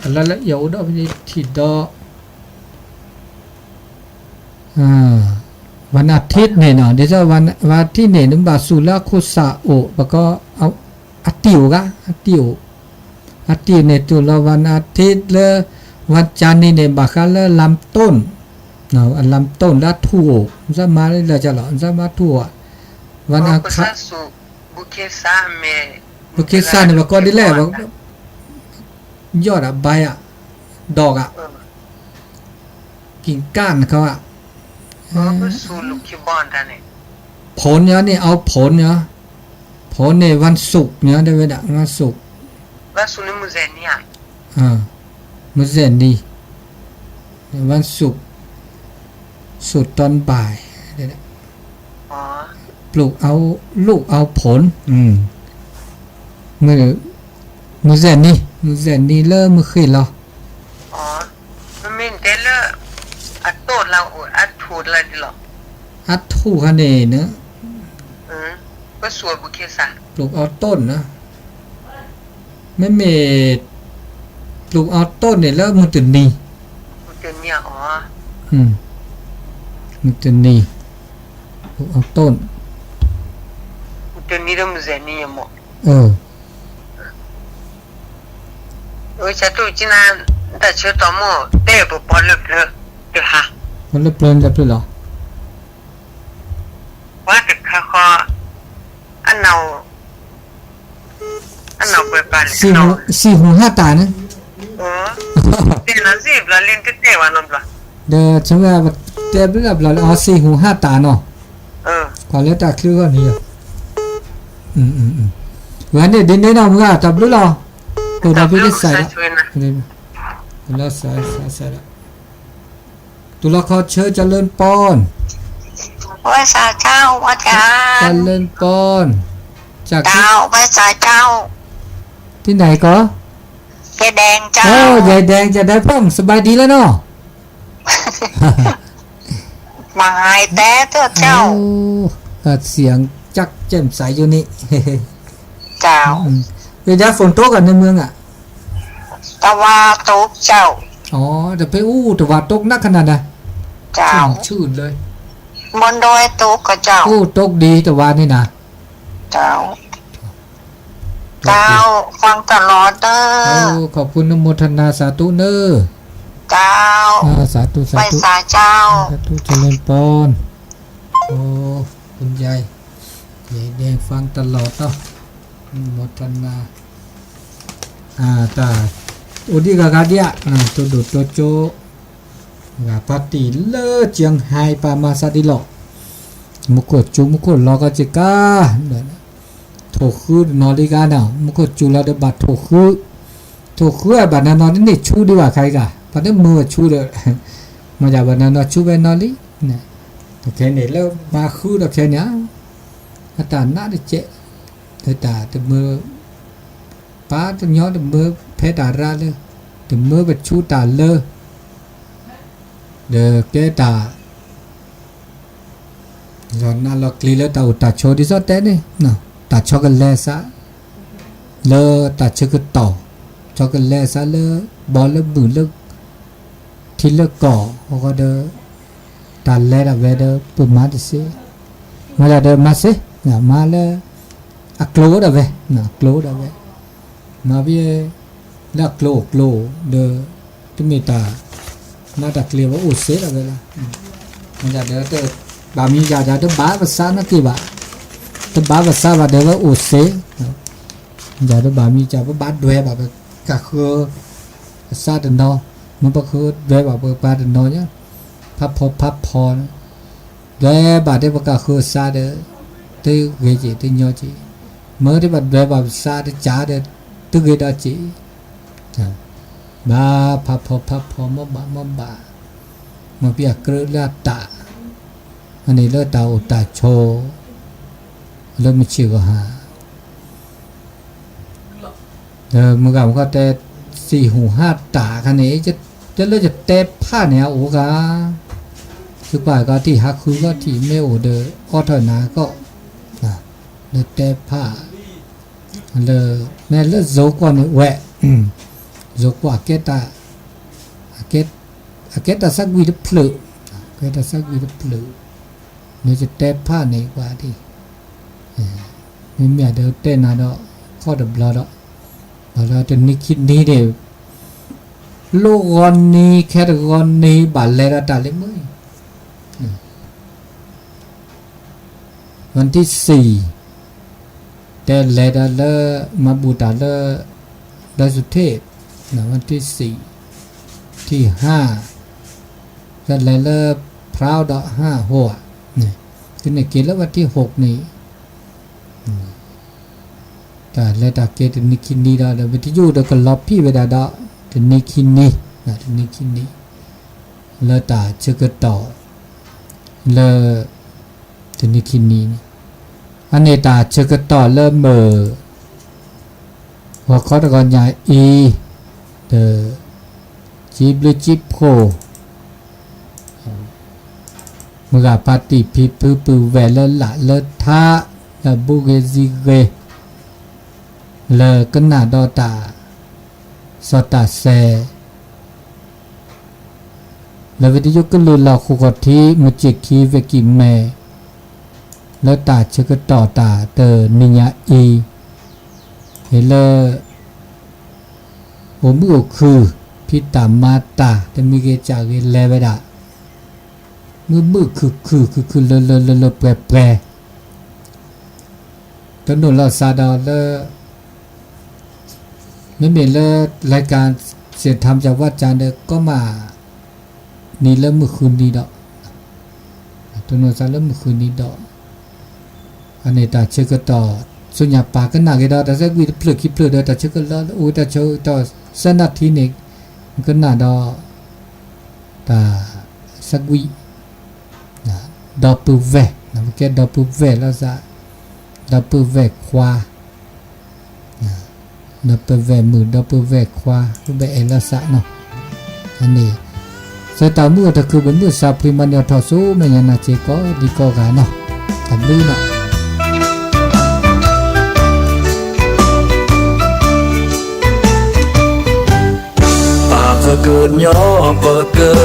ala la ya udah tidak วันอาทิตย์เนี่ยเนาะเดี๋ยวจะวันที่เนี่ยนึกว่าสุราคุสะโอแล้วก็เอาอาติวเนี่ยตัวละวันอาทิตย์เลยวันจันทร์นี่เนี่ยบักละลำต้นเนาะลำต้นละทั่วจะมาเลยจะหรอจะมาทั่ววันอังคารบุเคสาเม บุเคสาเนี่ยบักก็ได้แล้วยอดอะใบอะดอกอะกิ่งก้านเขาอะสูลูกเคบอนท่านเนี่ยผลเนี่ยเอาผลเนี่ยวันศุกร์เนี่ยได้เวลาวันศุกร์ว่าสูนิมุเซนีอ่ะมุเซนีวันศุกร์สุดตอนบ่ายอ๋อปลูกเอาลูกเอาผลมุเซนีเริ่มมือขึ้นแล้วอ๋อมันมีเดลอัดโตดเราอัดถูดอะไรดิหรออัดถูคะแนนเนอะก็สวยบุเคสาปลูกเอาต้นนะไม่เมดปลูกเอาต้นเนี่ยแล้วมันจะนีอ๋อมันจะนีปลูกเอาต้นมันจะนีต้องมุเซนีหมดจะตู้จีน่าแต่เชื่อต่อหมดเตะบุปผาเลือเดี๋ยวฮะมันเลือเพลินจะเพลินหรอว่าแต่ข้าอันเอาไปปานสี่หูห้าตานะเดี๋ยวนั้นสิเราเล่นก็เตะวันนั้นปะเดี๋ยวฉันว่าเตะแบบเราสี่หูห้าตาเนาะก่อนแล้วตาคลื่นก็นี่วันนี้ดินได้เราเมื่อตับรู้หรอตัวเราไปได้ใส่แล้วใส่แล้วตัวเราเขาเชิญเจริญปอนว่าสาเจ้าว่าเจริญปอนจากเจ้าว่าสาเจ้าที่ไหนก็ยายแดงเจ้าโอ้ยายแดงจะได้พ่องสบายดีแล้วเนาะมาหายแต่ตัวเจ้าเสียงจักแจ่มใสอยู่นี่เจ้าเวลาฝนตกกันในเมืองอ่ะตะวันตกเจ้าอ๋อแต่ไปแต่ว่าตกนักขนาดไหน เจ้า ชื่นเลย บนดอยตกก็เจ้า โอ้ตกดีแต่ว่านี่นะ เจ้าฟังตลอดเด้ โอ้ อ ขอบคุณอนุโมทนาสาธุเนอ เจ้า สาธุสา ไป ธุ สาเจ้า สาธุเจริญพรโอ้คุณยายแดงฟังตลอดเนาะอนุโมทนาตาอุดิกากาเดียตัวดุตัวโจกาปฏิเลเจียงไฮปามาซาดิโลมุกจุมุกลอกจิกาโถคือนอริกาเนาะมุกจุลาเดบัตโถคือบัดนอนนี่ชูดีกว่าใครกะปัดมือชูเด้อมาจากบัดนอนชูเวนอลิเนี่ยโอเคเนี่ยแล้วมาคือโอเคเนี่ยอาตาหน้าดิเจตาแต่มือป้าจะย้อนแต่มือเพดาราเลยแต่มือแบบชูตาเลอเด้อเกตาย้อนน่าล็อกลีแล้วตาอุตาโชดิซอเต้เนี่ยเนาะตาช็อกโกแลตซะเลอตาเชกต่อช็อกโกแลตซะเลอบอลเลบือเลทีเลก่อเขาก็เด้อตาแลดเวเดอปุ่มมาดิสิมาเด้อมาสิเนี่ยมาเลยอะโกลดเวนะโกลดเวมาเบียละโกลเด้อตุมิตามาตะเคลียว่าอุเสดเวละมันจะเด้อเด้อบามีจะเด้อบาภาษานะกี่บาตบาภาษาบาเด้อว่าอุเสจะเด้อบามีจะว่าบาด้วยบาก็คือซาเดนอมันก็คือด้วยบาบาเดนอเนี่ยพับพอด้วยบาเด้อก็คือซาเด้อตึกเกจิตึกยอจิเมื่อที่บาด้วยบาซาเด้อจ้าเด้อตึกเกดาจิบาพับพอมบามาเปียกเลือดตาอันนี้เลือดตาอุตาโชเริ่มชื่อก็หาเมื่อก่อนก็แต่4 หู 5 ตาคันนี้จะเลือดจะเตะผ้าเนี่ยโอ้กาคือป่าก็ที่ฮักคือก็ที่ไม่โอเดอออทนาก็เลือดเตะผ้าเลยแม่เลือดโจกว่านี่แหวะโจกว่าเกตาสักวีดเพลเกตาสักวีดเพลเนี่ยจะเตะผ้าในกว่าที่ไม่มีเดี๋ยวเต้นนะดอกข้อดับเราดอกเราจะนิคิดนี้เดี๋ยวโลกวันนี้แค่วันนี้บาลเลระตาเลยมั้ยวันที่4แต่เลระเลมาบูตาเลดสุเทพนะวันที่4ที่5ก็เลพราวดอก5หัวนี่คือในเกณฑ์แล้ววันที่6นี้แต่เลตาเกตนิคินีดาเดวิทยูเดก็ลอพี่เวดาดาเดนิคินีนะเดนิคินีเลตาเชกต่อเลเดนิคินีอันนี้ตาเชกต่อเลเมอหัวข้อตะกอนยาอีเดจิบลิจิโพเมื่อปาติพิปือแวลละเลทาละบุเกซิเกเลกันนาดอตาสตาเซเลวิทยุกลุลาคุกทีมุจิคีเวกิเมเลตาเชกต่อตาเตนิญาอีเฮเลโอมุคือพิตามาตาแต่มีเกจากเลเวดามือคือเลแปรตนนเราซาดาเลไม่มีเลรายการเสียงธรรมจากวัดจานเดก็มานี่เริ่มเมื่อคืนนี้ดอกตัวนนซาเริ่มเมื่อคืนนี้ดอกอันนี้ตาเชื่อก็ต่อส่วนใหญ่ปากก็หนักดอกแต่สักวิธีเพลือคิดเพลือเดอแต่เชื่อก็แล้วโอ้แต่เชื่อต่อสนัดทีนี้มันก็หนาดอกตาสักวิดอปูเวนะเมื่อกี้ดอปูเวแล้วซะดอปูเวควาดอปูเวมือดอปูเวควารูปแบบเอลซะเนาะอันนี้สตามือถ้าคือเป็นมือซาพริมันยอทอสู้ไม่ยันนาเจก็ดีก็กันเนาะทำดีเนาะปากเกินย่อเปิดเกิน